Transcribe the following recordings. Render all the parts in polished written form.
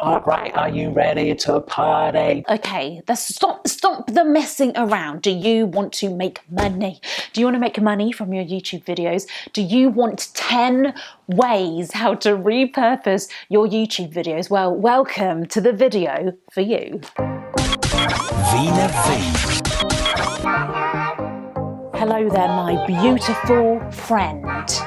All right, are you ready to party? Okay, stop the messing around. Do you want to make money? Do you want to make money from your YouTube videos? Do you want 10 ways how to repurpose your YouTube videos? Well, welcome to the video for you. Veena V. Hello there, my beautiful friend,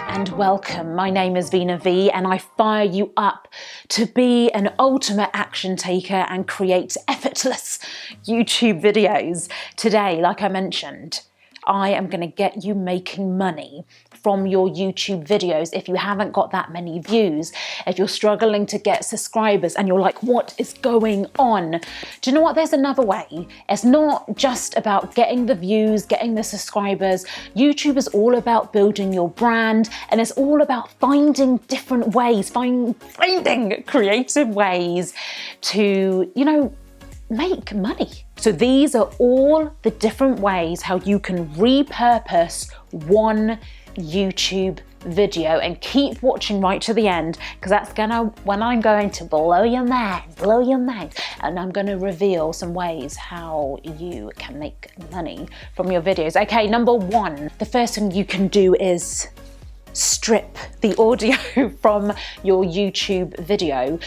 and welcome. My name is Veena V, and I fire you up to be an ultimate action taker and create effortless YouTube videos. Today, like I mentioned, I am going to get you making money from your YouTube videos if you haven't got that many views, if you're struggling to get subscribers and you're like, what is going on? Do you know what? There's another way. It's not just about getting the views, getting the subscribers. YouTube is all about building your brand, and it's all about finding different ways, finding creative ways to, make money. So these are all the different ways how you can repurpose one YouTube video, and keep watching right to the end, because that's when I'm going to blow your mind, and I'm going to reveal some ways how you can make money from your videos. Okay, number one, the first thing you can do is strip the audio from your YouTube video.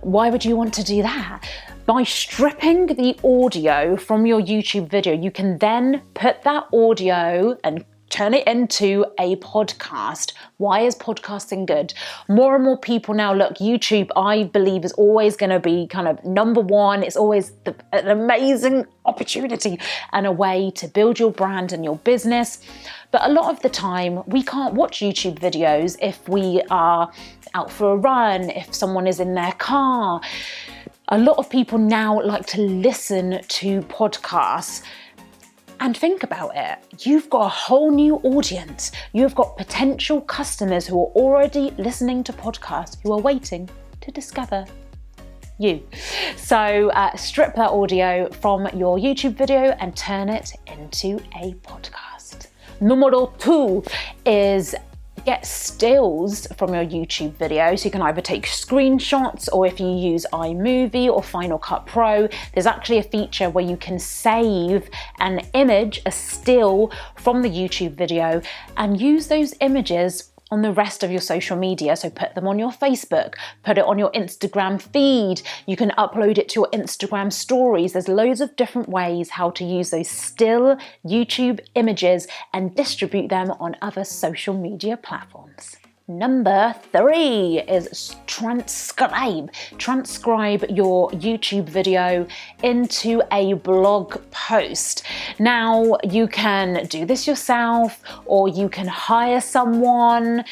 Why would you want to do that? By stripping the audio from your YouTube video, you can then put that audio and turn it into a podcast. Why is podcasting good? More and more people now, look, YouTube, I believe, is always going to be kind of number one. It's always an amazing opportunity and a way to build your brand and your business. But a lot of the time, we can't watch YouTube videos if we are out for a run, if someone is in their car. A lot of people now like to listen to podcasts. And think about it, you've got a whole new audience. You've got potential customers who are already listening to podcasts, who are waiting to discover you. So strip that audio from your YouTube video and turn it into a podcast. Numero 2 is get stills from your YouTube video. So you can either take screenshots, or if you use iMovie or Final Cut Pro, there's actually a feature where you can save an image, a still from the YouTube video, and use those images on the rest of your social media. So put them on your Facebook, put it on your Instagram feed. You can upload it to your Instagram stories. There's loads of different ways how to use those still YouTube images and distribute them on other social media platforms. Number 3 is transcribe. Transcribe your YouTube video into a blog post. Now, you can do this yourself, or you can hire someone,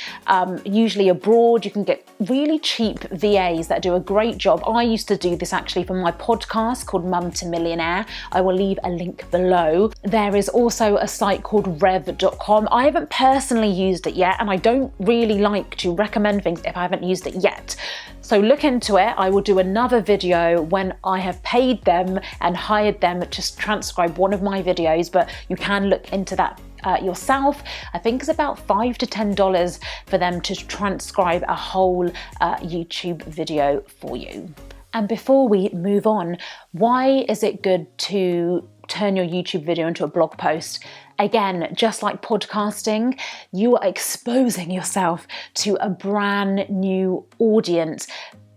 usually abroad. You can get really cheap VAs that do a great job. I used to do this actually for my podcast called Mum to Millionaire. I will leave a link below. There is also a site called rev.com. I haven't personally used it yet, and I don't really like to recommend things if I haven't used it yet. So look into it. I will do another video when I have paid them and hired them to transcribe one of my videos, but you can look into that yourself. I think it's about $5 to $10 for them to transcribe a whole YouTube video for you. And before we move on, why is it good to turn your YouTube video into a blog post? Again, just like podcasting, you are exposing yourself to a brand new audience.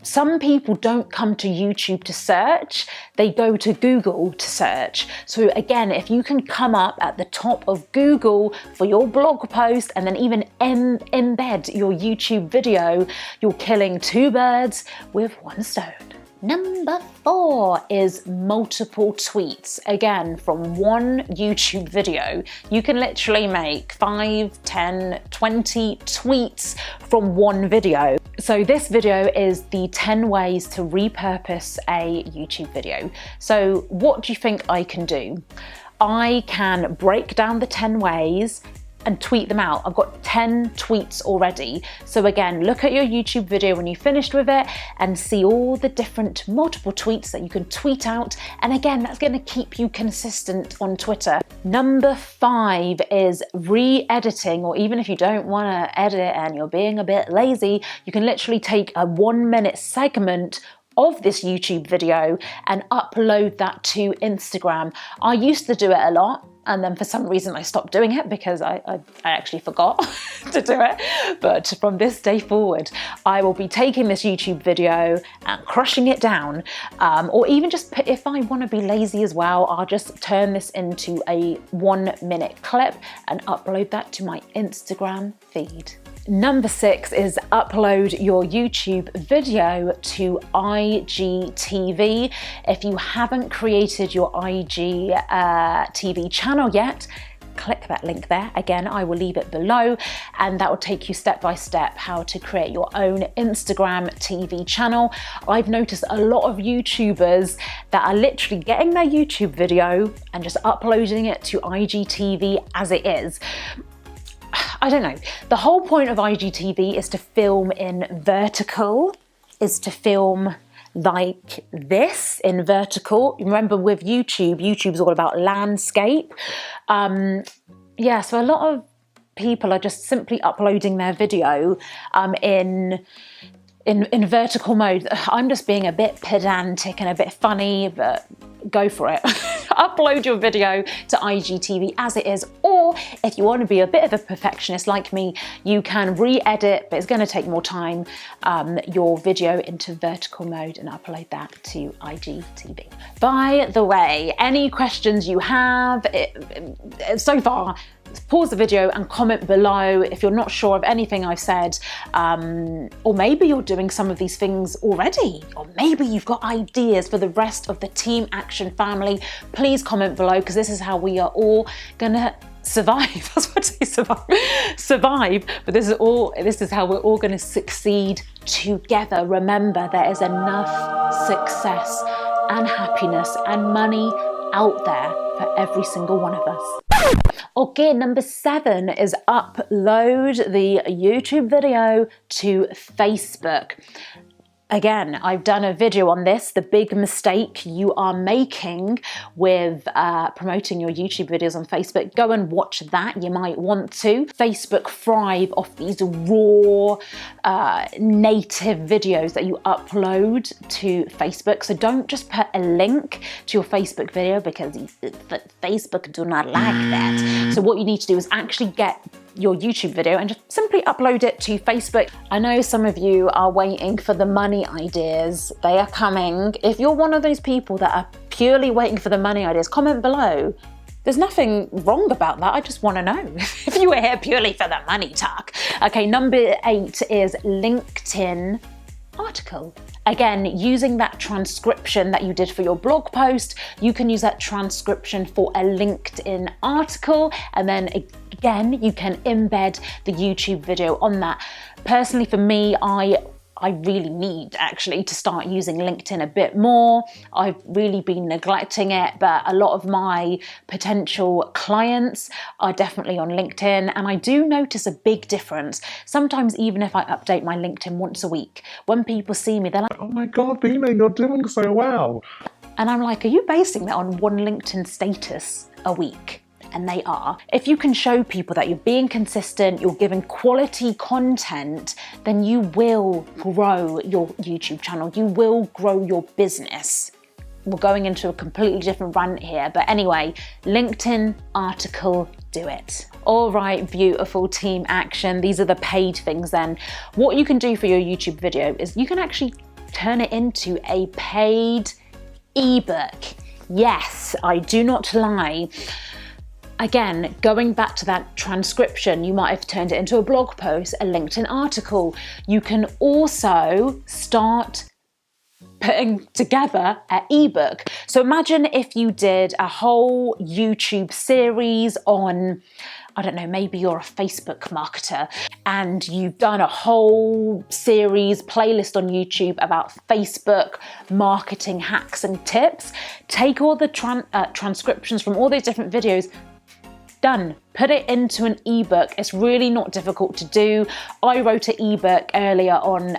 Some people don't come to YouTube to search, they go to Google to search. So again, if you can come up at the top of Google for your blog post and then even embed your YouTube video, you're killing 2 birds with 1 stone. Number 4 is multiple tweets. Again, from one YouTube video, you can literally make 5, 10, 20 tweets from one video. So this video is the 10 ways to repurpose a YouTube video. So what do you think I can do? I can break down the 10 ways and tweet them out. I've got 10 tweets already. So again, look at your YouTube video when you finished with it and see all the different multiple tweets that you can tweet out. And again, that's gonna keep you consistent on Twitter. Number 5 is re-editing, or even if you don't wanna edit and you're being a bit lazy, you can literally take a 1-minute segment of this YouTube video and upload that to Instagram. I used to do it a lot, and then for some reason I stopped doing it because I actually forgot to do it. But from this day forward, I will be taking this YouTube video and crushing it down, or even just if I want to be lazy as well, I'll just turn this into a 1-minute clip and upload that to my Instagram feed. Number 6 is upload your YouTube video to IGTV. If you haven't created your IGTV channel yet, click that link there. Again, I will leave it below, and that will take you step by step how to create your own Instagram TV channel. I've noticed a lot of YouTubers that are literally getting their YouTube video and just uploading it to IGTV as it is. I don't know. The whole point of IGTV is to film in vertical, is to film like this in vertical. Remember with YouTube's all about landscape. Yeah, so a lot of people are just simply uploading their video in vertical mode. I'm just being a bit pedantic and a bit funny, but go for it. Upload your video to IGTV as it is, or if you want to be a bit of a perfectionist like me, you can re-edit, but it's going to take more time, your video into vertical mode and upload that to IGTV. By the way, any questions you have so far, pause the video and comment below if you're not sure of anything I've said, or maybe you're doing some of these things already, or maybe you've got ideas for the rest of the Team Action family. Please comment below, because this is how we are all gonna survive. That's what I say, survive. But this is how we're all gonna succeed together. Remember, there is enough success and happiness and money out there for every single one of us. Okay, number 7 is upload the YouTube video to Facebook. Again, I've done a video on this, the big mistake you are making with promoting your YouTube videos on Facebook. Go and watch that, you might want to. Facebook thrive off these raw, native videos that you upload to Facebook. So don't just put a link to your Facebook video, because Facebook do not like that. So what you need to do is actually get your YouTube video and just simply upload it to Facebook. I know some of you are waiting for the money ideas. They are coming. If you're one of those people that are purely waiting for the money ideas, comment below. There's nothing wrong about that. I just want to know if you were here purely for the money talk. Okay, number 8 is LinkedIn article. Again, using that transcription that you did for your blog post, you can use that transcription for a LinkedIn article, and then again, you can embed the YouTube video on that. Personally, for me, I really need actually to start using LinkedIn a bit more. I've really been neglecting it, but a lot of my potential clients are definitely on LinkedIn, and I do notice a big difference. Sometimes even if I update my LinkedIn once a week, when people see me, they're like, "Oh my God, Veena, you're doing so well." And I'm like, are you basing that on one LinkedIn status a week? And they are. If you can show people that you're being consistent, you're giving quality content, then you will grow your YouTube channel. You will grow your business. We're going into a completely different rant here, but anyway, LinkedIn article, do it. All right, beautiful Team Action. These are the paid things then. What you can do for your YouTube video is you can actually turn it into a paid ebook. Yes, I do not lie. Again, going back to that transcription, you might have turned it into a blog post, a LinkedIn article. You can also start putting together an ebook. So imagine if you did a whole YouTube series on, I don't know, maybe you're a Facebook marketer and you've done a whole series playlist on YouTube about Facebook marketing hacks and tips. Take all the transcriptions from all those different videos. Done. put it into an ebook. It's really not difficult to do. I wrote an ebook earlier on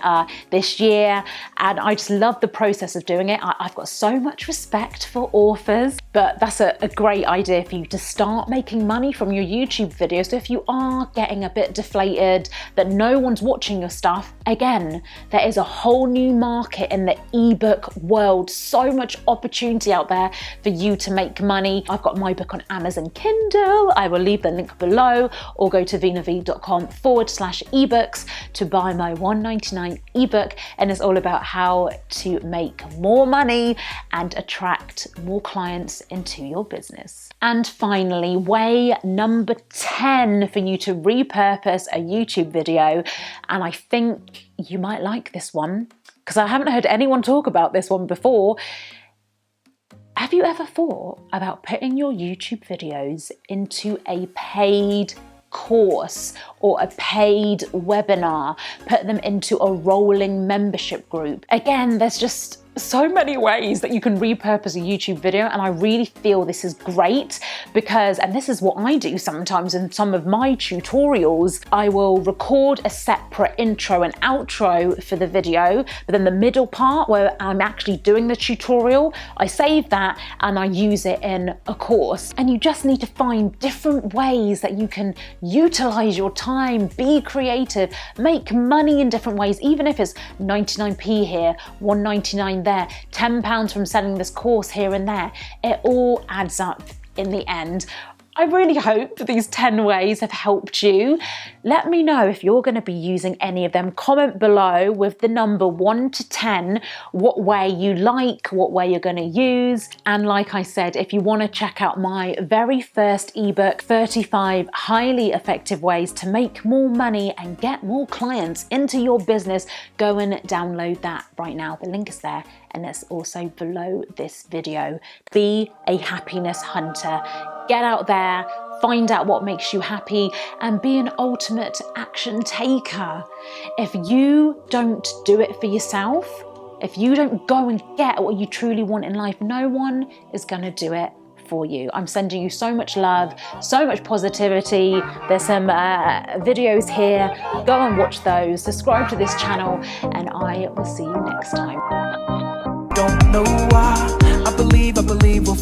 this year, and I just love the process of doing it. I've got so much respect for authors, but that's a great idea for you to start making money from your YouTube videos. So if you are getting a bit deflated that no one's watching your stuff, again, there is a whole new market in the ebook world. So much opportunity out there for you to make money. I've got my book on Amazon Kindle. I will leave the link below, or go to veenav.com/ebooks to buy my $1.99 ebook. And it's all about how to make more money and attract more clients into your business. And finally, way number 10 for you to repurpose a YouTube video. And I think you might like this one, because I haven't heard anyone talk about this one before. Have you ever thought about putting your YouTube videos into a paid course or a paid webinar? Put them into a rolling membership group. Again, there's just so many ways that you can repurpose a YouTube video, and I really feel this is great because, and this is what I do sometimes in some of my tutorials, I will record a separate intro and outro for the video, but then the middle part where I'm actually doing the tutorial, I save that and I use it in a course. And you just need to find different ways that you can utilize your time, be creative, make money in different ways, even if it's 99p here, $1.99 there, £10 from selling this course here and there. It all adds up in the end. I really hope these 10 ways have helped you. Let me know if you're going to be using any of them. Comment below with the number 1 to 10, what way you like, what way you're going to use. And like I said, if you want to check out my very first ebook, 35 highly effective ways to make more money and get more clients into your business, go and download that right now. The link is there, and it's also below this video. Be a happiness hunter. Get out there, find out what makes you happy, and be an ultimate action taker. If you don't do it for yourself, if you don't go and get what you truly want in life, no one is gonna do it for you. I'm sending you so much love, so much positivity. There's some videos here. Go and watch those. Subscribe to this channel, and I will see you next time. Don't know why, I believe we'll